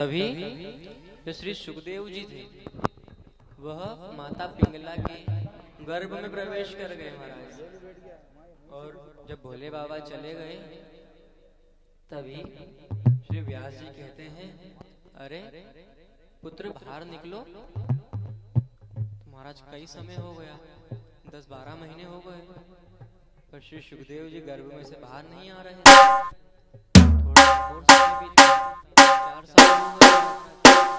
तभी जो श्री सुखदेव जी थे वह माता पिंगला के गर्भ में प्रवेश कर गए महाराज। और जब भोले बाबा चले गए तभी श्री व्यास जी कहते हैं, अरे पुत्र बाहर निकलो। महाराज कई समय हो गया, 10-12 महीने हो गए, पर श्री सुखदेव जी गर्भ में से बाहर नहीं आ रहे। थोड़ा और समय बीता, 4 साल हो गए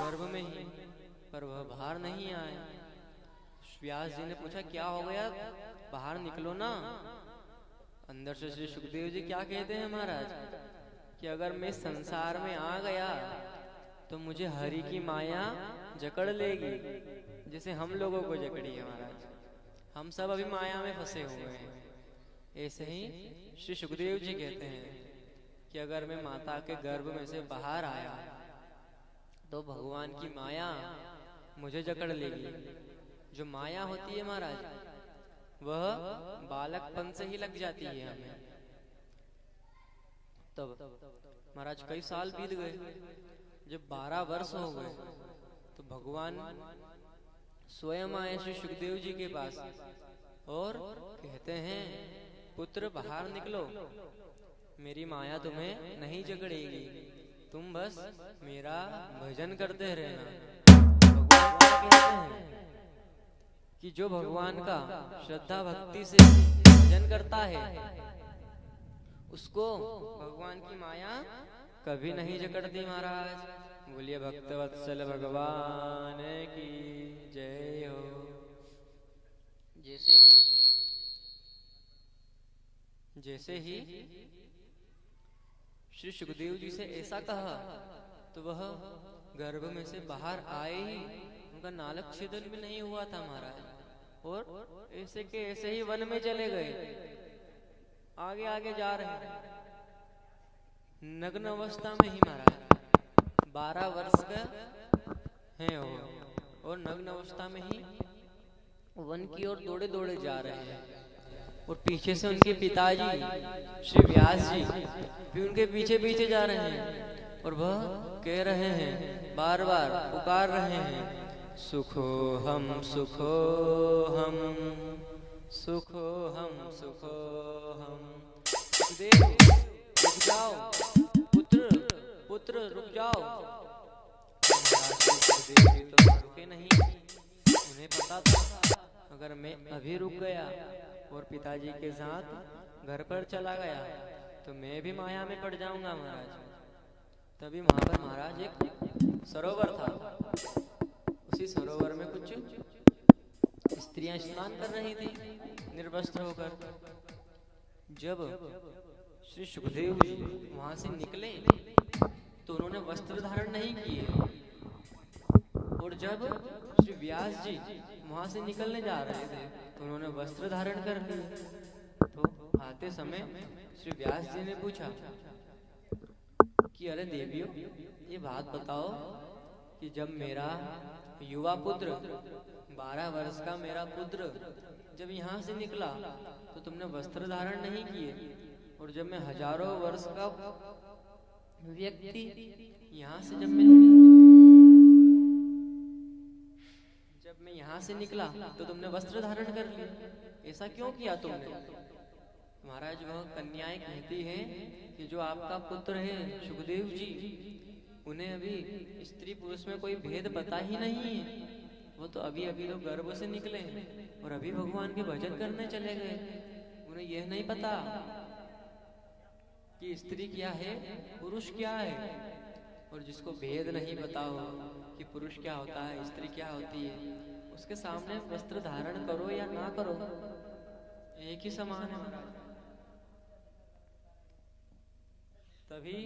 गर्भ में ही, पर वह बाहर नहीं आए। व्यास जी ने पूछा, क्या हो गया, बाहर निकलो ना। अंदर से श्री सुखदेव जी क्या कहते हैं महाराज, कि अगर मैं संसार में आ गया तो मुझे हरि की माया जकड़ लेगी, जैसे हम लोगों को जकड़ी है महाराज। हम सब अभी माया में फंसे हुए हैं। ऐसे ही श्री सुखदेव जी कहते हैं कि अगर मैं माता के गर्भ में से बाहर आया तो भगवान की माया मुझे जकड़ लेगी। जो माया होती है महाराज, वह बालकपन से ही लग जाती है हमें। तब महाराज कई साल बीत गए, जब 12 वर्ष हो गए तो भगवान स्वयं आए श्री सुखदेव जी के पास और कहते हैं, पुत्र बाहर निकलो, मेरी माया तुम्हें नहीं जकड़ेगी, तुम बस मेरा भजन करते रहना। भगवान क्या कहते हैं कि जो भगवान का श्रद्धा भक्ति से भजन करता है उसको भगवान की माया कभी नहीं जकड़ती महाराज। बोलिए भक्तवत्सल भगवान की जय हो। जैसे ही श्री सुखदेव जी से ऐसा कहा तो वह गर्भ में से बाहर आए ही, उनका नालक छेदन भी नहीं हुआ था महाराज, और ऐसे के ऐसे ही वन में चले गए। आगे आगे जा रहे हैं, नग्न अवस्था में ही महाराज, 12 वर्ष का है वो, और नग्न अवस्था में ही वन की ओर दौड़े दौड़े जा रहे हैं। और पीछे से उनके पिताजी श्री व्यास जी भी उनके पीछे पीछे जा रहे हैं, और वह कह रहे हैं, बार बार पुकार रहे हैं, सुखो हम सुखो हम सुखो हम सुखो हम। देव रुक जाओ, पुत्र पुत्र रुक जाओ। देव तो रुके नहीं, उन्हें पता था अगर मैं अभी रुक गया और पिताजी के साथ घर पर चला गया तो मैं भी माया में पड़ जाऊंगा महाराज। तभी वहां पर महाराज एक सरोवर था, उसी सरोवर में कुछ स्त्रियां स्नान कर रही थी निर्वस्त्र होकर। जब श्री सुखदेव जी वहां से निकले तो उन्होंने वस्त्र धारण नहीं किए, और जब श्री व्यास जी वहां से निकलने जा रहे थे तो उन्होंने वस्त्र धारण कर लिए। तो आते समय श्री व्यास जी ने पूछा कि अरे देवियों, ये बात बताओ कि जब मेरा युवा पुत्र 12 वर्ष का मेरा पुत्र जब यहाँ से निकला तो तुमने वस्त्र धारण नहीं किए, और जब मैं हजारों वर्ष का व्यक्ति यहाँ से जब मैं यहाँ से निकला तो तुमने वस्त्र धारण कर लिए, ऐसा क्यों किया तुमने? महाराज वह कन्याएं कहती हैं कि जो आपका पुत्र है सुखदेव जी, उन्हें अभी स्त्री पुरुष में कोई भेद पता ही नहीं है। वो तो अभी अभी लोग गर्भ से निकले हैं और अभी भगवान के भजन करने चले गए। उन्हें यह नहीं पता कि स्त्री क्या है पुरुष क्या है। और जिसको भेद नहीं पता हो कि पुरुष क्या होता है स्त्री क्या होती है, उसके सामने वस्त्र धारण करो या ना करो एक ही समान है महाराज। तभी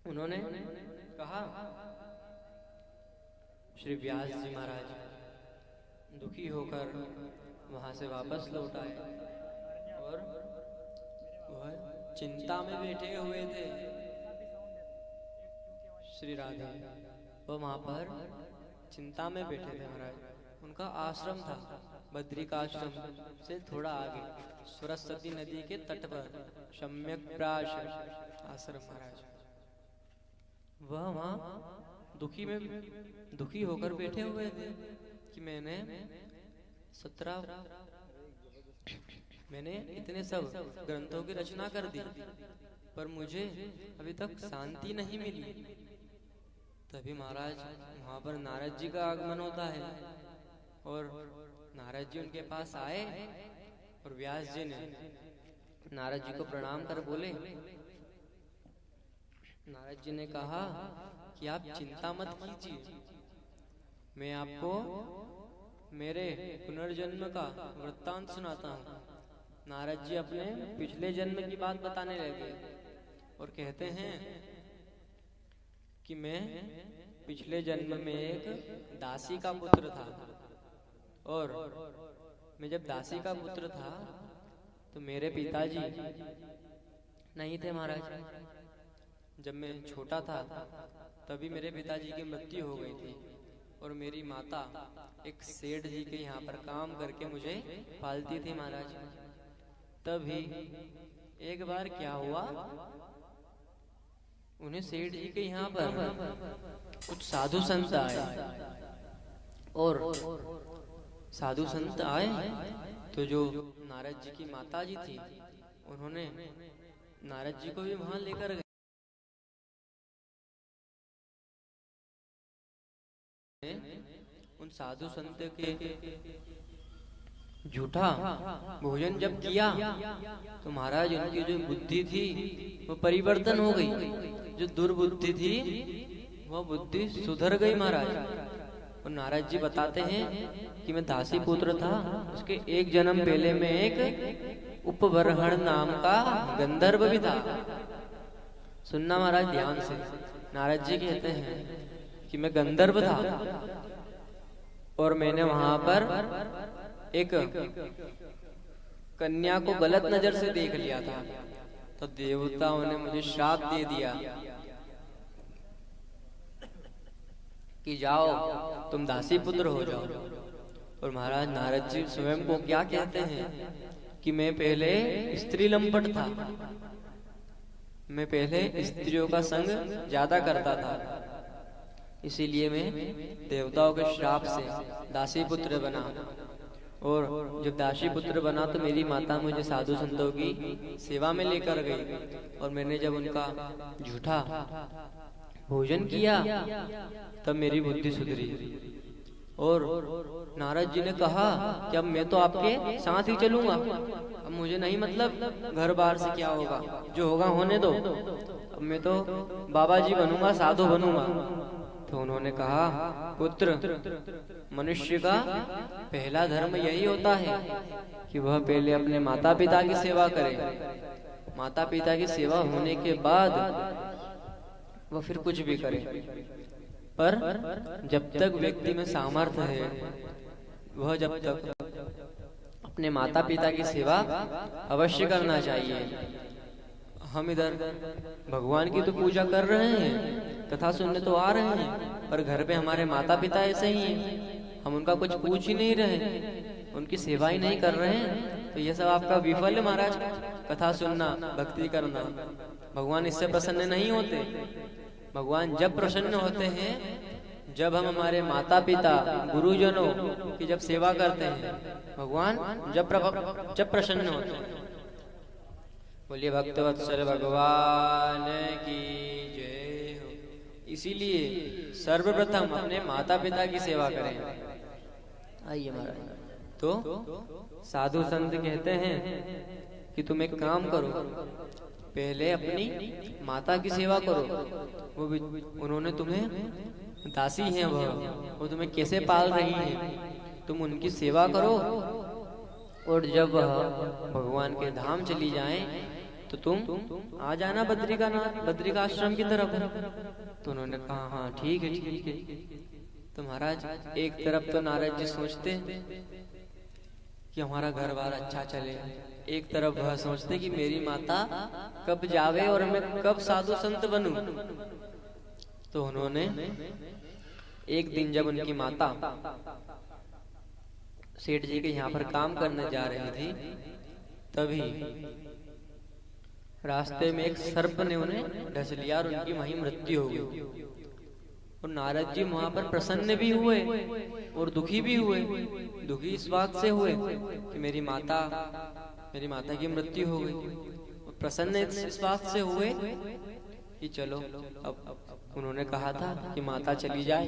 उन्होंने कहा, श्री व्यास जी महाराज दुखी होकर वहां से वापस लौट आए और वह चिंता में बैठे हुए थे। श्री राधे वो वहां पर चिंता में बैठे थे महाराज। उनका आश्रम था बद्रिकाश्रम से थोड़ा आगे सरस्वती नदी के तट पर सम्यक प्राश आश्रम महाराज। वह वहाँ दुखी होकर बैठे हुए थे कि मैंने इतने सब ग्रंथों की रचना कर दी, पर मुझे अभी तक शांति नहीं मिली। तभी महाराज वहां पर नारद जी का आगमन होता है और नारद जी उनके पास आए और व्यास जी ने नारद जी को प्रणाम कर बोले। नारद जी ने कहा कि आप चिंता मत कीजिए, मैं आपको मेरे पुनर्जन्म का वृत्तांत सुनाता हूँ। नारद जी अपने पिछले जन्म की बात बताने लगे और कहते हैं कि मैं पिछले जन्म में एक दासी का पुत्र था, और मैं जब दासी का पुत्र था तो मेरे पिताजी नहीं थे महाराज। जब मैं छोटा था तभी मेरे पिताजी की मृत्यु हो गई थी और मेरी माता एक सेठ जी के यहाँ पर काम करके मुझे पालती थी महाराज। तभी एक बार क्या हुआ, उन्हें सेठ जी के यहाँ पर कुछ साधु संत आए, और साधु संत आए तो जो नारद जी की माता जी थी उन्होंने नारद जी को भी वहां लेकर गए। उन साधु संत के झूठा भोजन जब किया तो महाराज उनकी जो बुद्धि थी वो परिवर्तन हो गई, जो दुर्बुद्धि थी वो बुद्धि सुधर गई महाराज। और नारद जी बताते हैं कि मैं दासी पुत्र था, उसके एक जन्म पहले में एक उपबरहण नाम का गंधर्व भी था। सुनना महाराज ध्यान से, नारद जी कहते हैं कि मैं गंधर्व था और मैंने वहां पर एक कन्या को गलत नजर से देख लिया था, तो देवताओं ने मुझे श्राप दे दिया कि जाओ तुम दासी पुत्र हो जाओ। और महाराज नारद जी स्वयं को क्या कहते हैं कि मैं पहले स्त्री लंपट था, मैं पहले स्त्रियों का संग ज्यादा करता था, इसीलिए मैं देवताओं के श्राप से दासी पुत्र बना। और जब दासी पुत्र बना तो मेरी माता मुझे साधु संतों की सेवा में लेकर गई, और मैंने जब उनका झूठा भोजन किया तब मेरी बुद्धि सुधरी। और नारद जी ने कहा कि अब मैं तो आपके साथ ही चलूंगा, अब मुझे नहीं मतलब घर बार से क्या होगा, जो होगा होने दो, अब मैं तो बाबा जी बनूंगा, साधु बनूंगा। तो उन्होंने कहा पुत्र, मनुष्य का पहला धर्म यही होता है कि वह पहले अपने माता पिता की सेवा करे, माता पिता की सेवा होने के बाद वह फिर कुछ भी करे। पर जब तक व्यक्ति में सामर्थ्य है, वह जब तक अपने माता पिता की सेवा अवश्य करना चाहिए। हम इधर भगवान की तो पूजा कर रहे हैं, कथा सुनने तो आ रहे हैं, पर घर पे हमारे माता पिता ऐसे ही हैं, हम उनका कुछ पूछ ही नहीं रहे, उनकी सेवा ही नहीं कर रहे हैं, तो ये सब आपका विफल है महाराज। कथा सुनना, भक्ति करना, भगवान इससे प्रसन्न नहीं होते। भगवान जब प्रसन्न होते हैं जब हम हमारे माता पिता गुरुजनों की जब सेवा करते हैं, भगवान जब प्रसन्न होते हैं। बोलिए भक्तवत्सल भगवान की जय हो। इसीलिए सर्वप्रथम अपने माता पिता की सेवा करें। आइए महाराज। तो साधु संत कहते हैं कि तुम एक काम करो, पहले अपनी माता की सेवा करो। वो भी उन्होंने तुम्हें दासी हैं, वो तुम्हें कैसे पाल रही है, तुम उनकी सेवा करो, और जब वह भगवान के धाम चली जाएं तो तुम आ जाना बद्रिकाश्रम की तरफ। तो उन्होंने कहा हाँ ठीक है ठीक है। तो महाराज एक तरफ तो नारद जी सोचते कि हमारा घर बार अच्छा चले, एक तरफ वह सोचते कि मेरी माता कब जावे और मैं कब साधु संत बनूं। तो उन्होंने एक दिन जब उनकी माता सेठ जी के यहाँ पर काम करने जा रही थी, तभी रास्ते में एक सर्प ने उन्हें डस लिया और उनकी वहीं मृत्यु हो गई। और नारद जी वहां पर प्रसन्न भी हुए और दुखी भी हुए। दुखी इस बात से हुए कि मेरी माता की मृत्यु हो गई, और प्रसन्न इस बात से हुए कि चलो अब उन्होंने कहा था कि माता चली जाए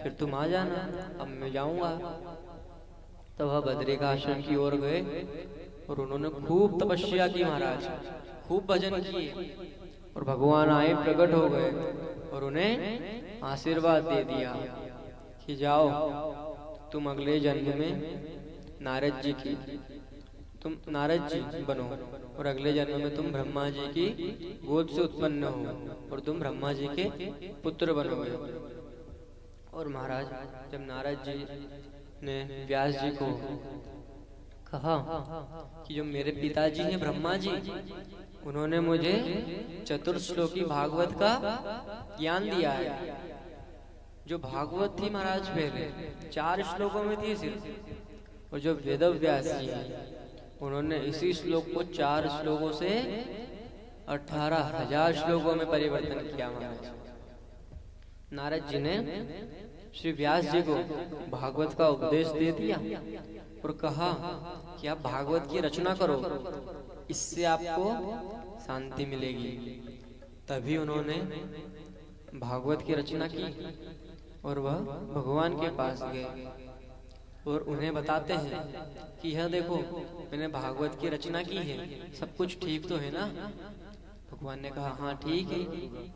फिर तुम आ जाना, अब मैं जाऊंगा। तो वह बद्रिकाश्रम की ओर गए और उन्होंने खूब तपस्या की महाराज, खूब भजन किए, और भगवान आए, प्रकट हो गए और उन्हें आशीर्वाद दे दिया कि जाओ तुम अगले जन्म में नारद जी बनो, और अगले जन्म में तुम ब्रह्मा जी की गोद से उत्पन्न हो और तुम ब्रह्मा जी के पुत्र बनोगे। और महाराज जब नारद जी ने व्यास जी को कहा कि जो मेरे पिताजी हैं ब्रह्मा जी, उन्होंने मुझे चतुर्श्लोकी भागवत का ज्ञान दिया है। जो भागवत थी महाराज पहले 4 श्लोकों में थी सिर्फ, और जो वेदव्यास जी हैं उन्होंने इसी श्लोक को 4 श्लोकों से 18,000 श्लोकों में परिवर्तन किया। महाराज नारद जी ने श्री व्यास जी को भागवत का उपदेश दे दिया और कहा कि आप भागवत की रचना करो, इससे आपको शांति मिलेगी। तभी उन्होंने भागवत की रचना की और वह भगवान के पास गए और उन्हें बताते हैं कि यह देखो मैंने भागवत की रचना की है, सब कुछ ठीक तो है ना। भगवान ने कहा हाँ ठीक है,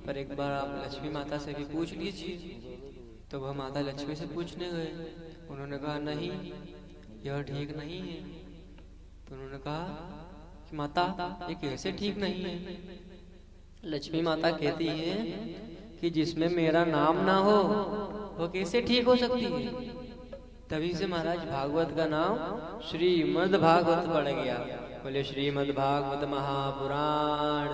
पर एक बार आप लक्ष्मी माता से भी पूछ लीजिए। तो वह माता लक्ष्मी से पूछने गए, उन्होंने कहा नहीं यह ठीक नहीं है। तो उन्होंने कहा कि माता ये कैसे ठीक नहीं है। लक्ष्मी माता कहती है कि जिसमें मेरा नाम ना हो वो कैसे ठीक हो सकती है। तभी से महाराज भागवत का नाम श्रीमद् भागवत पड़ गया। बोले श्रीमद् भागवत महापुराण